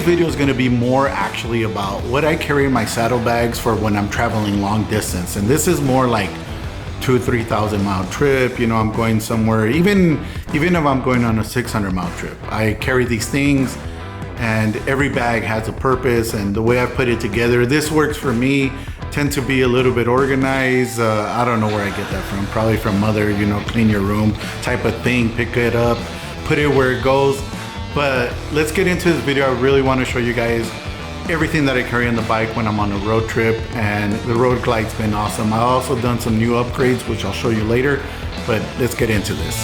video is going to be more actually about what I carry in my saddlebags for when I'm traveling long distance. And this is more like 2,000 or 3,000 mile trip. You know, I'm going somewhere, even if I'm going on a 600 mile trip, I carry these things, and every bag has a purpose. And the way I put it together, this works for me. Tend to be a little bit organized. I don't know where I get that from. Probably from mother, you know, clean your room type of thing, pick it up, put it where it goes. But let's get into this video. I really want to show you guys everything that I carry on the bike when I'm on a road trip, and the Roadglide's been awesome. I've also done some new upgrades, which I'll show you later, but let's get into this.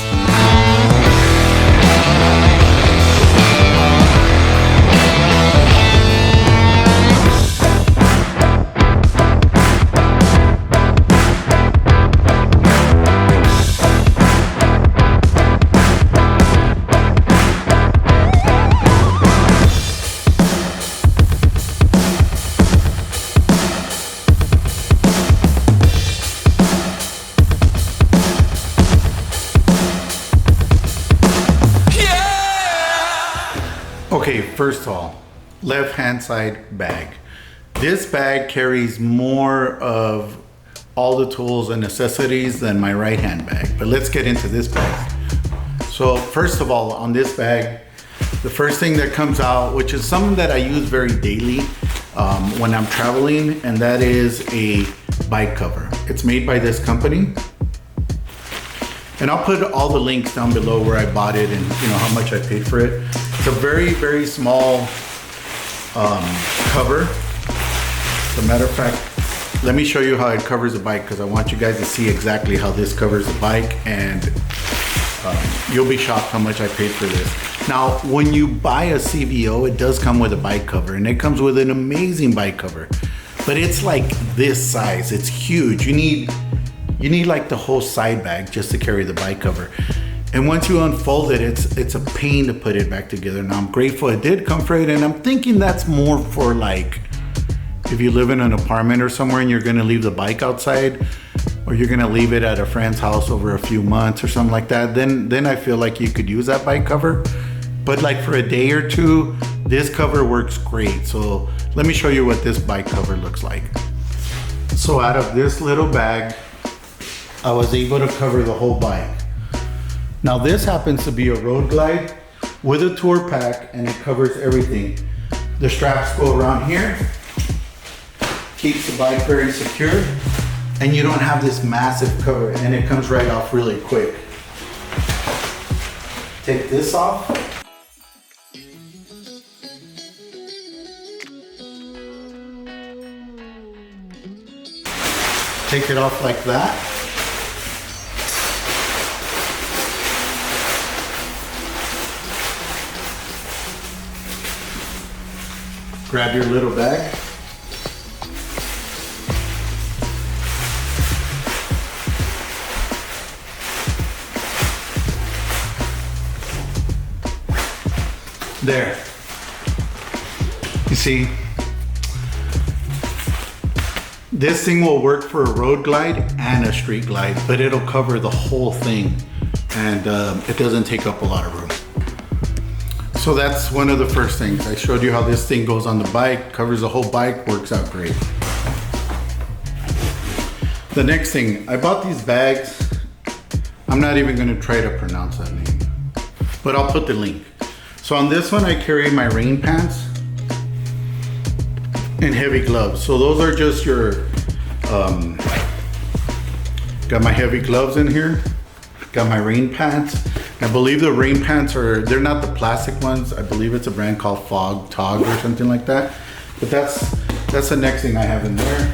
Okay, first of all, left-hand side bag. This bag carries more of all the tools and necessities than my right-hand bag, but let's get into this bag. So first of all, on this bag, the first thing that comes out, which is something that I use very daily when I'm traveling, and that is a bike cover. It's made by this company. And I'll put all the links down below where I bought it and you know how much I paid for it. It's a very, very small cover. As a matter of fact, let me show you how it covers the bike, because I want you guys to see exactly how this covers the bike, and you'll be shocked how much I paid for this. Now, when you buy a CVO, it does come with a bike cover, and it comes with an amazing bike cover, but it's like this size. It's huge. You need like the whole side bag just to carry the bike cover. And once you unfold it, it's a pain to put it back together. Now I'm grateful it did come for it, and I'm thinking that's more for like, if you live in an apartment or somewhere and you're gonna leave the bike outside, or you're gonna leave it at a friend's house over a few months or something like that, then I feel like you could use that bike cover. But like for a day or two, this cover works great. So let me show you what this bike cover looks like. So out of this little bag, I was able to cover the whole bike. Now this happens to be a Roadglide with a tour pack, and it covers everything. The straps go around here, keeps the bike very secure, and you don't have this massive cover, and it comes right off really quick. Take this off. Take it off like that. Grab your little bag. There. You see, this thing will work for a road glide and a street glide, but it'll cover the whole thing, and it doesn't take up a lot of room. So that's one of the first things. I showed you how this thing goes on the bike, covers the whole bike, works out great. The next thing, I bought these bags. I'm not even gonna try to pronounce that name, but I'll put the link. So on this one, I carry my rain pants and heavy gloves. So those are just your, got my heavy gloves in here, got my rain pants. I believe the rain pants they're not the plastic ones. I believe it's a brand called Tog or something like that. But that's the next thing I have in there.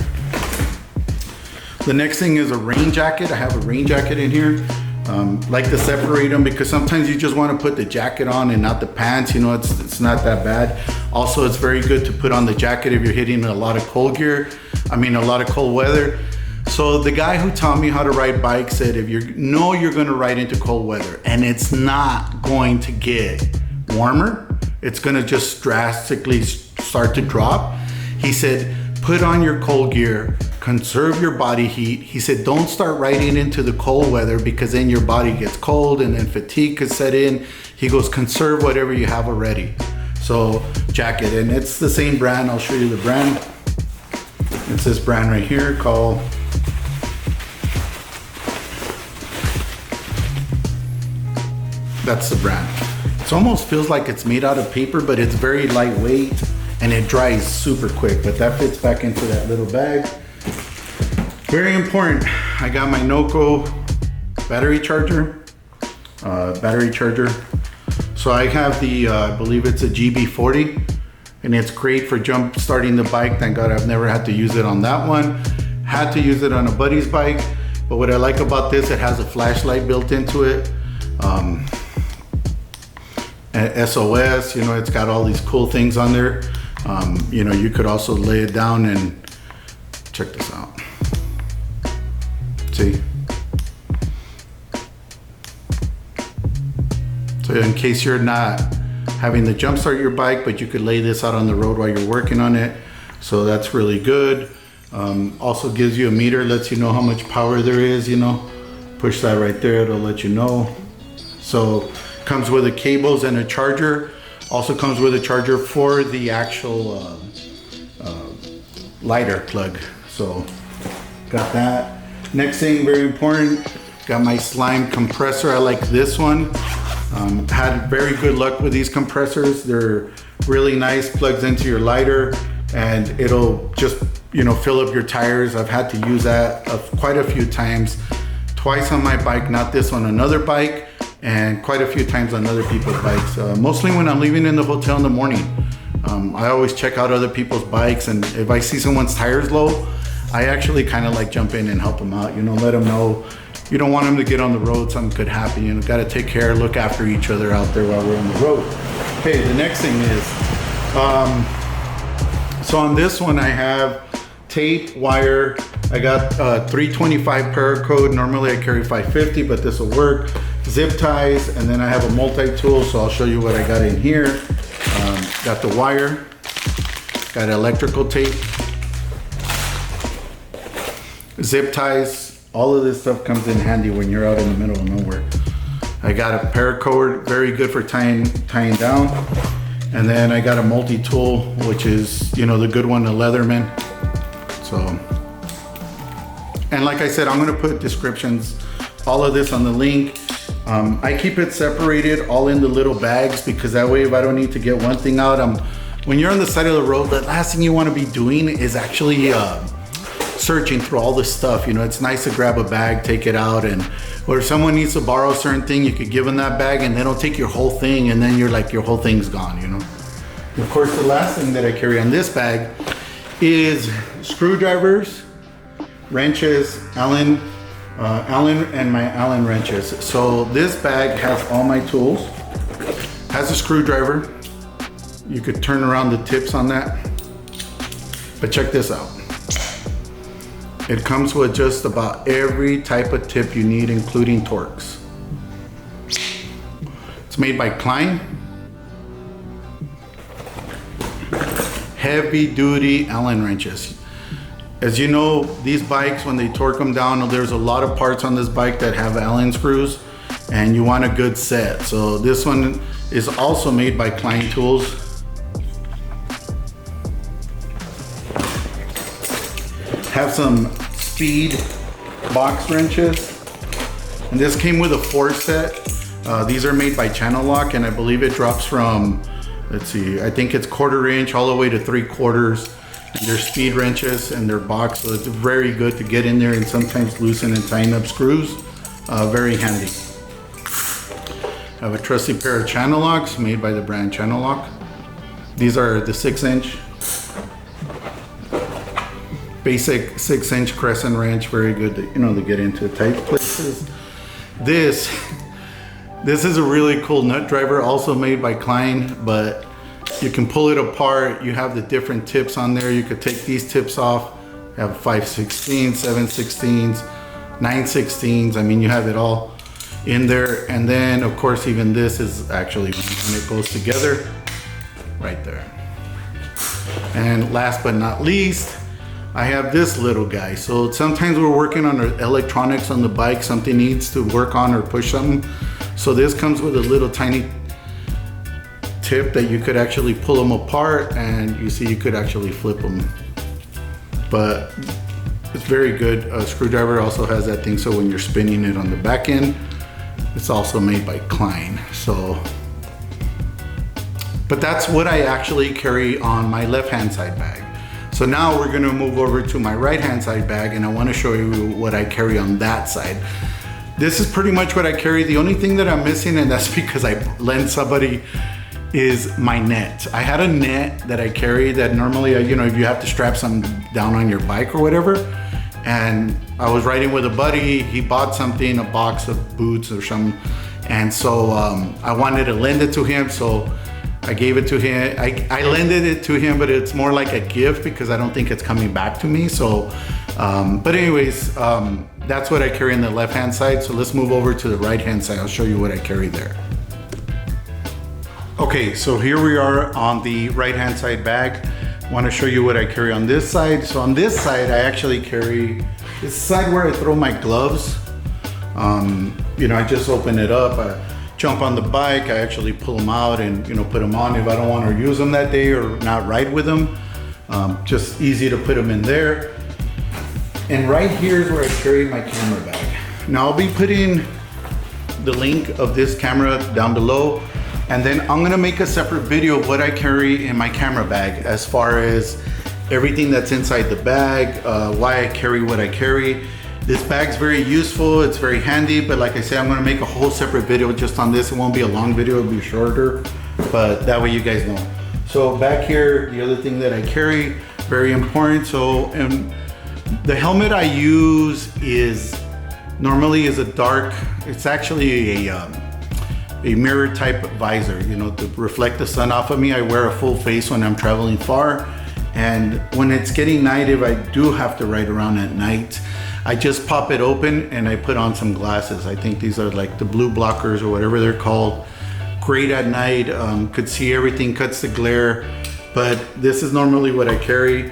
The next thing is a rain jacket. I have a rain jacket in here. Like to separate them, because sometimes you just want to put the jacket on and not the pants. You know, it's not that bad. Also, it's very good to put on the jacket if you're hitting a lot of cold a lot of cold weather. So the guy who taught me how to ride bikes said, if you're gonna ride into cold weather and it's not going to get warmer, it's gonna just drastically start to drop. He said, put on your cold gear, conserve your body heat. He said, don't start riding into the cold weather, because then your body gets cold and then fatigue could set in. He goes, conserve whatever you have already. So jacket, and it's the same brand. I'll show you the brand. It's this brand right here called that's the brand. It almost feels like it's made out of paper, but it's very lightweight and it dries super quick. But that fits back into that little bag. Very important. I got my Noco battery charger. So I have the, I believe it's a GB40, and it's great for jump starting the bike. Thank God I've never had to use it on that one. Had to use it on a buddy's bike, but what I like about this, it has a flashlight built into it. SOS, you know, it's got all these cool things on there. You know, you could also lay it down and check this out. See? So in case you're not having to jump start your bike, but you could lay this out on the road while you're working on it. So that's really good. Also gives you a meter, lets you know how much power there is, you know. Push that right there, it'll let you know. So comes with the cables and a charger. Also comes with a charger for the actual lighter plug. So got that. Next thing, very important, got my slime compressor. I like this one. Had very good luck with these compressors. They're really nice, plugs into your lighter, and it'll just, you know, fill up your tires. I've had to use that quite a few times. Twice on my bike, not this one, another bike, and quite a few times on other people's bikes. Mostly when I'm leaving in the hotel in the morning. I always check out other people's bikes, and if I see someone's tires low, I actually kind of like jump in and help them out, you know, let them know. You don't want them to get on the road, something could happen. You know, got to take care, look after each other out there while we're on the road. Okay, the next thing is, so on this one I have tape, wire. I got 325 paracord. Normally I carry 550, but this will work. Zip ties, and then I have a multi-tool, so I'll show you what I got in here. Got the wire, got electrical tape, zip ties. All of this stuff comes in handy when you're out in the middle of nowhere. I got a paracord, very good for tying down. And then I got a multi-tool, which is, you know, the good one, the Leatherman. So, and like I said, I'm gonna put descriptions, all of this on the link. I keep it separated all in the little bags, because that way if I don't need to get one thing out, when you're on the side of the road, the last thing you wanna be doing is actually searching through all this stuff. You know, it's nice to grab a bag, take it out, and or if someone needs to borrow a certain thing, you could give them that bag and they don't take your whole thing, and then you're like, your whole thing's gone, you know. And of course, the last thing that I carry on this bag is screwdrivers, wrenches, Allen and my Allen wrenches. So this bag has all my tools, has a screwdriver. You could turn around the tips on that, but check this out. It comes with just about every type of tip you need, including Torx. It's made by Klein. Heavy duty Allen wrenches. As you know, these bikes, when they torque them down, there's a lot of parts on this bike that have Allen screws, and you want a good set. So this one is also made by Klein Tools. Have some speed box wrenches, and this came with a 4 set. These are made by Channel Lock, and I believe it drops from, let's see, I think it's 1/4 inch all the way to 3/4. And they're speed wrenches and they're boxed, so it's very good to get in there and sometimes loosen and tighten up screws. Very handy. I have a trusty pair of Channel Locks made by the brand Channel Lock. These are the 6-inch. Basic 6-inch crescent wrench, very good to, you know, to get into tight places. This is a really cool nut driver, also made by Klein, but you can pull it apart. You have the different tips on there. You could take these tips off. You have 5/16, 7/16, 9/16. I mean, you have it all in there. And then of course, even this is actually when it goes together right there. And last but not least, I have this little guy. So sometimes we're working on our electronics on the bike, something needs to work on or push something. So this comes with a little tiny tip that you could actually pull them apart, and you see you could actually flip them. But it's very good. A screwdriver also has that thing, so when you're spinning it on the back end, it's also made by Klein. So, but that's what I actually carry on my left-hand side bag. So now we're gonna move over to my right-hand side bag, and I wanna show you what I carry on that side. This is pretty much what I carry. The only thing that I'm missing, and that's because I lent somebody, is my net. I had a net that I carry that normally, if you have to strap something down on your bike or whatever, and I was riding with a buddy, he bought something, a box of boots or something, and so I wanted to lend it to him, so I gave it to him. I lended it to him, but it's more like a gift because I don't think it's coming back to me. So, but anyways, that's what I carry on the left-hand side. So let's move over to the right-hand side. I'll show you what I carry there. Okay, so here we are on the right-hand side bag. I want to show you what I carry on this side. So on this side, I actually carry this side where I throw my gloves. I just open it up. I jump on the bike. I actually pull them out and put them on if I don't want to use them that day or not ride with them. Just easy to put them in there. And right here is where I carry my camera bag. Now I'll be putting the link of this camera down below, and then I'm gonna make a separate video of what I carry in my camera bag as far as everything that's inside the bag, why I carry what I carry. This bag's very useful, it's very handy, but like I said, I'm gonna make a whole separate video just on this. It won't be a long video, it'll be shorter, but that way you guys know. So back here, the other thing that I carry, very important. So, and the helmet I use normally is a dark, it's actually a mirror type visor, to reflect the sun off of me. I wear a full face when I'm traveling far. And when it's getting night, if I do have to ride around at night, I just pop it open and I put on some glasses. I think these are like the blue blockers or whatever they're called. Great at night, could see everything, cuts the glare. But this is normally what I carry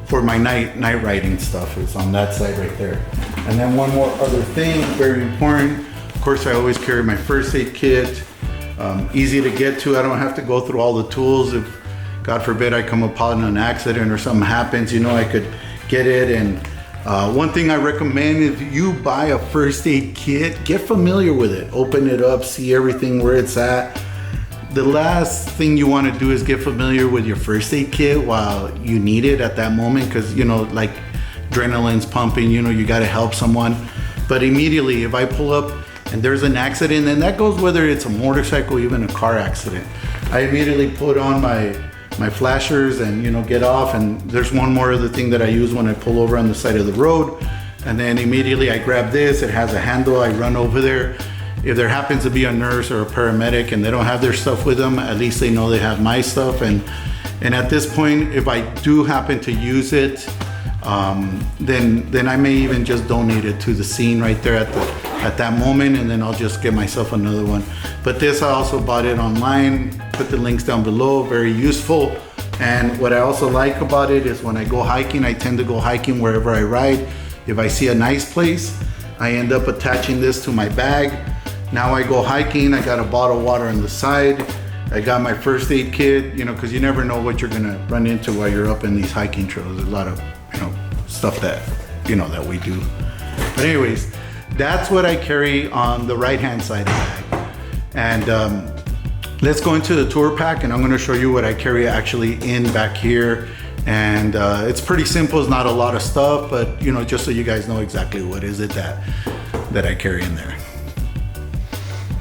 for my night riding stuff. It's on that side right there. And then one more other thing, very important. Of course, I always carry my first aid kit. Easy to get to. I don't have to go through all the tools. If God forbid I come upon an accident or something happens, I could get it. And one thing I recommend, if you buy a first aid kit, get familiar with it. Open it up, see everything where it's at. The last thing you want to do is get familiar with your first aid kit while you need it at that moment, because like adrenaline's pumping, you got to help someone. But immediately, if I pull up and there's an accident, and that goes whether it's a motorcycle, even a car accident, I immediately put on my flashers and get off. And there's one more other thing that I use when I pull over on the side of the road, and then immediately I grab this. It has a handle. I run over there. If there happens to be a nurse or a paramedic and they don't have their stuff with them, at least they know they have my stuff. And at this point, if I do happen to use it, then I may even just donate it to the scene right there at that moment, and then I'll just get myself another one. But this, I also bought it online, put the links down below, very useful. And what I also like about it is when I go hiking, I tend to go hiking wherever I ride. If I see a nice place, I end up attaching this to my bag. Now I go hiking, I got a bottle of water on the side. I got my first aid kit, because you never know what you're gonna run into while you're up in these hiking trails. There's a lot of, stuff that, that we do. But anyways, that's what I carry on the right-hand side of the bag. And let's go into the tour pack, and I'm gonna show you what I carry actually in back here. And it's pretty simple, it's not a lot of stuff, but just so you guys know exactly what is it that I carry in there.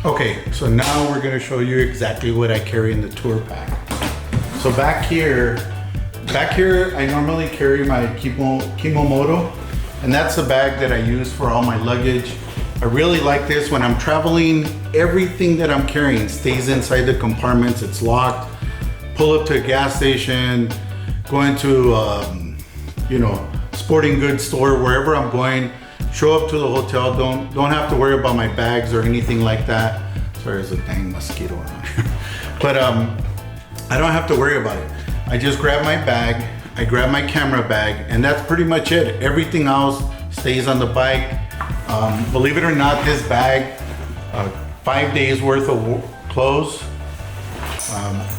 Okay, so now we're gonna show you exactly what I carry in the tour pack. So back here, I normally carry my Kimomoto, and that's the bag that I use for all my luggage. I really like this. When I'm traveling, everything that I'm carrying stays inside the compartments. It's locked. Pull up to a gas station, go into, sporting goods store, wherever I'm going, show up to the hotel. Don't have to worry about my bags or anything like that. Sorry, there's a dang mosquito on here. But I don't have to worry about it. I just grab my bag, I grab my camera bag, and that's pretty much it. Everything else stays on the bike. Believe it or not, this bag, 5 days worth of clothes,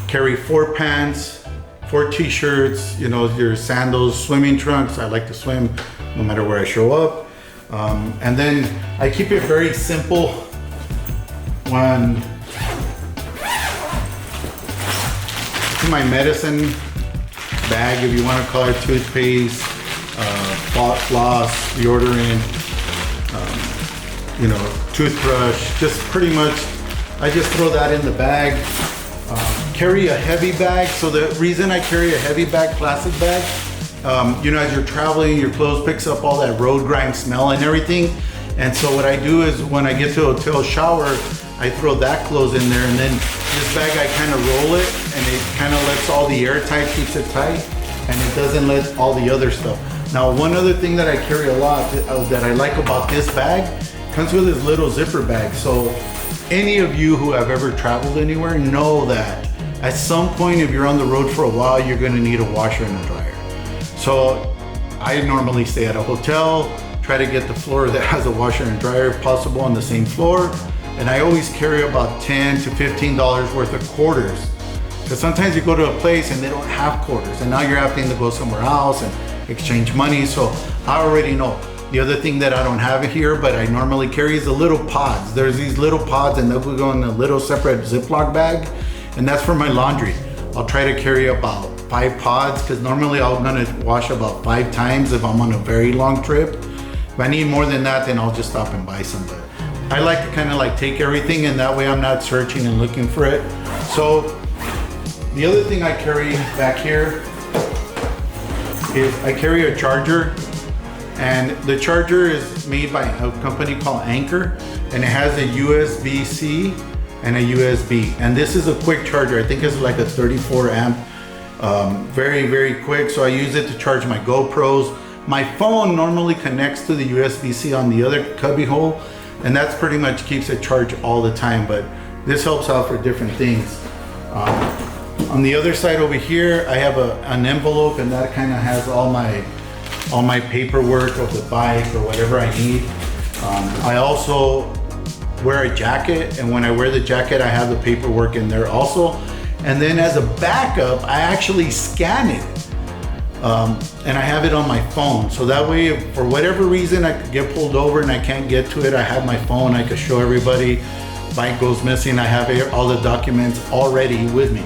Carry 4 pants, 4 t-shirts, you know, your sandals, swimming trunks. I like to swim no matter where I show up. And then I keep it very simple. One, my medicine bag, if you want to call it, toothpaste, floss, deodorant, you know, toothbrush, just pretty much, I just throw that in the bag. Carry a heavy bag. So the reason I carry a heavy bag, plastic bag, you know, as you're traveling, your clothes picks up all that road grime smell and everything. And so what I do is when I get to a hotel shower, I throw that clothes in there, and then this bag, I kind of roll it, and it kind of lets all the air tight, keeps it tight, and it doesn't let all the other stuff. Now, one other thing that I carry a lot that I like about this bag, comes with this little zipper bag. So any of you who have ever traveled anywhere know that at some point, if you're on the road for a while, you're gonna need a washer and a dryer. So I normally stay at a hotel, try to get the floor that has a washer and dryer if possible on the same floor. And I always carry about $10 to $15 worth of quarters. Because sometimes you go to a place and they don't have quarters, and now you're having to go somewhere else and exchange money. So I already know. The other thing that I don't have here, but I normally carry, is the little pods. There's these little pods, and they'll go in a little separate Ziploc bag, and that's for my laundry. I'll try to carry about 5 pods, because normally I'm gonna wash about 5 times if I'm on a very long trip. If I need more than that, then I'll just stop and buy some. But I like to kind of like take everything, and that way I'm not searching and looking for it. So the other thing I carry back here is I carry a charger, and the charger is made by a company called Anchor, and it has a USB-C and a USB. And this is a quick charger. I think it's like a 34 amp, very, very quick. So I use it to charge my GoPros. My phone normally connects to the USB-C on the other cubby hole, and that's pretty much keeps it charged all the time, but this helps out for different things. On the other side over here, I have an envelope, and that kind of has all my paperwork of the bike or whatever I need. I also wear a jacket, and when I wear the jacket, I have the paperwork in there also. And then as a backup, I actually scan it. And I have it on my phone. So that way, if for whatever reason I could get pulled over and I can't get to it, I have my phone, I could show everybody. Bike goes missing, I have all the documents already with me.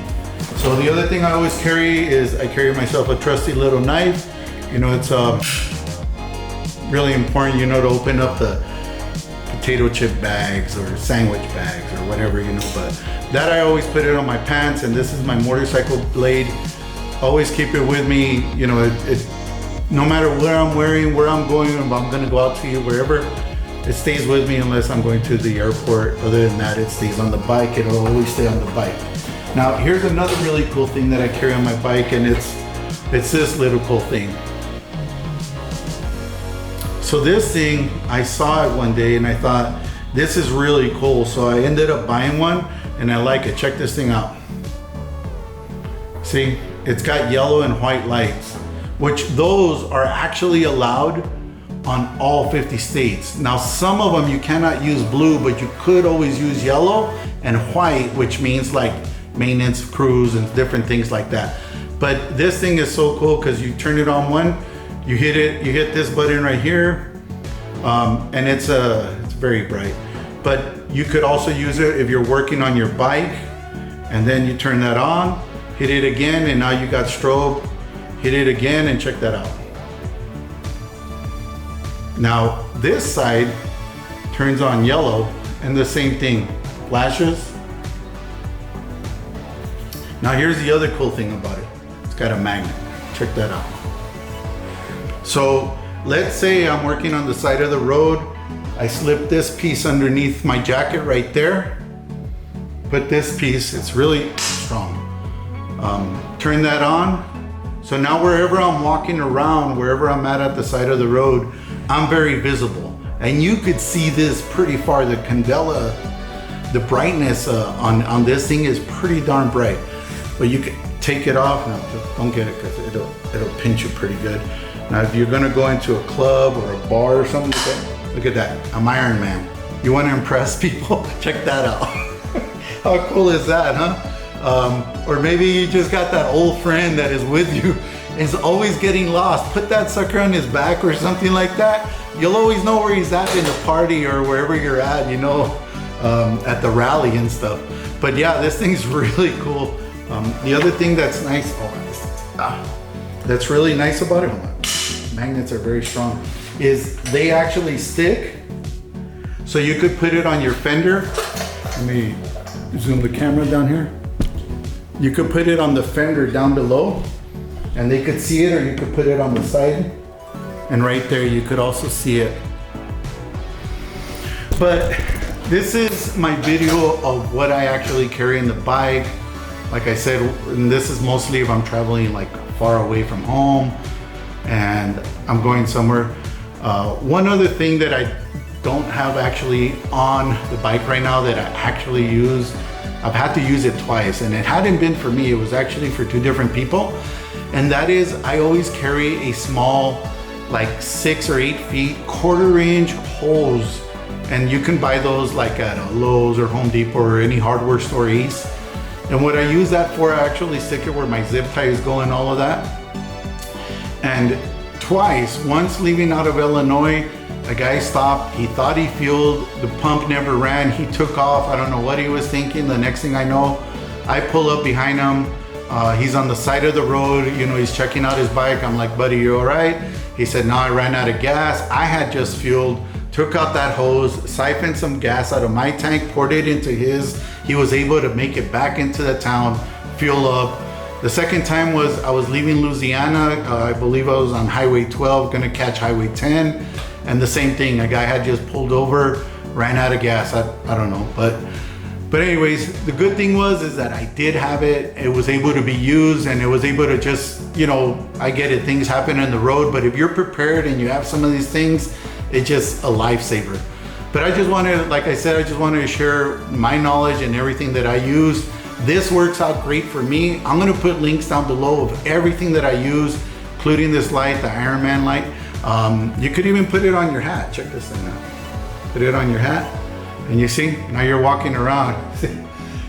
So the other thing I always carry is I carry myself a trusty little knife. You know, it's really important, you know, to open up the potato chip bags or sandwich bags or whatever, you know, but that I always put it on my pants. And this is my motorcycle blade. Always keep it with me, you know, no matter what I'm wearing, where I'm going, if I'm gonna go out to you, wherever, it stays with me unless I'm going to the airport. Other than that, it stays on the bike. It'll always stay on the bike. Now, here's another really cool thing that I carry on my bike, and it's this little cool thing. So this thing, I saw it one day and I thought, this is really cool. So I ended up buying one, and I like it. Check this thing out. See? It's got yellow and white lights, which those are actually allowed on all 50 states. Now, some of them you cannot use blue, but you could always use yellow and white, which means like maintenance crews and different things like that. But this thing is so cool because you turn it on one, you hit it, you hit this button right here, and it's very bright. But you could also use it if you're working on your bike, and then you turn that on. Hit it again, and now you got strobe. Hit it again, and check that out. Now this side turns on yellow, and the same thing, flashes. Now here's the other cool thing about it. It's got a magnet. Check that out. So let's say I'm working on the side of the road. I slip this piece underneath my jacket right there. Put this piece, it's really strong. Turn that on. So now wherever I'm walking around, wherever I'm at the side of the road, I'm very visible. And you could see this pretty far. The candela, the brightness on this thing is pretty darn bright. But you can take it off. Now, don't get it because it'll pinch you pretty good. Now if you're gonna go into a club or a bar or something like that, look at that, I'm Iron Man. You wanna impress people? Check that out. How cool is that, huh? Or maybe you just got that old friend that is with you, is always getting lost. Put that sucker on his back or something like that. You'll always know where he's at in the party or wherever you're at, you know, at the rally and stuff. But yeah, this thing's really cool. The other thing that's nice, that's really nice about it, magnets are very strong, is they actually stick. So you could put it on your fender. Let me zoom the camera down here. You could put it on the fender down below and they could see it, or you could put it on the side. And right there, you could also see it. But this is my video of what I actually carry in the bike. Like I said, and this is mostly if I'm traveling like far away from home and I'm going somewhere. One other thing that I don't have actually on the bike right now that I actually use, I've had to use it twice, and it hadn't been for me, it was actually for two different people. And that is, I always carry a small, like 6 or 8 feet, 1/4 inch hose. And you can buy those like at a Lowe's or Home Depot or any hardware store east. And what I use that for, I actually stick it where my zip ties go and all of that. And twice, once leaving out of Illinois, a guy stopped, he thought he fueled, the pump never ran, he took off, I don't know what he was thinking. The next thing I know, I pull up behind him, he's on the side of the road, you know, he's checking out his bike. I'm like, buddy, you all right? He said, no, I ran out of gas. I had just fueled, took out that hose, siphoned some gas out of my tank, poured it into his. He was able to make it back into the town, fuel up. The second time was, I was leaving Louisiana, I believe I was on Highway 12, gonna catch Highway 10. And the same thing, a guy had just pulled over, ran out of gas, I don't know. But anyways, the good thing is that I did have it. It was able to be used, and it was able to just, you know, I get it, things happen on the road, but if you're prepared and you have some of these things, it's just a lifesaver. But I just wanted, like I said, I just wanted to share my knowledge and everything that I use. This works out great for me. I'm gonna put links down below of everything that I use, including this light, the Ironman light. You could even put it on your hat. Check this thing out. Put it on your hat, and you see, now you're walking around.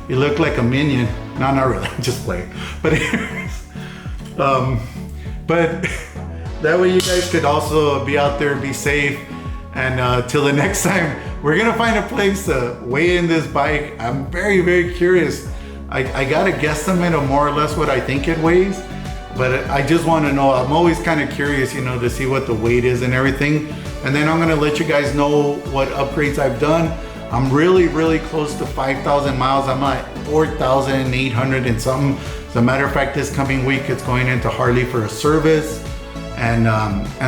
You look like a minion. No, not really, I'm just playing. But but that way you guys could also be out there, be safe. And till the next time, we're gonna find a place to weigh in this bike. I'm very, very curious. I got a guesstimate of more or less what I think it weighs, but I just want to know. I'm always kind of curious, you know, to see what the weight is and everything. And then I'm gonna let you guys know what upgrades I've done. I'm really, really close to 5,000 miles. I'm at 4,800 and something. As a matter of fact, this coming week, it's going into Harley for a service. And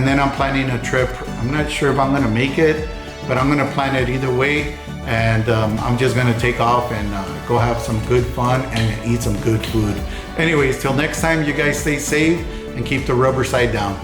then I'm planning a trip. I'm not sure if I'm gonna make it, but I'm gonna plan it either way. And I'm just gonna take off and go have some good fun and eat some good food. Anyways, till next time, you guys stay safe and keep the rubber side down.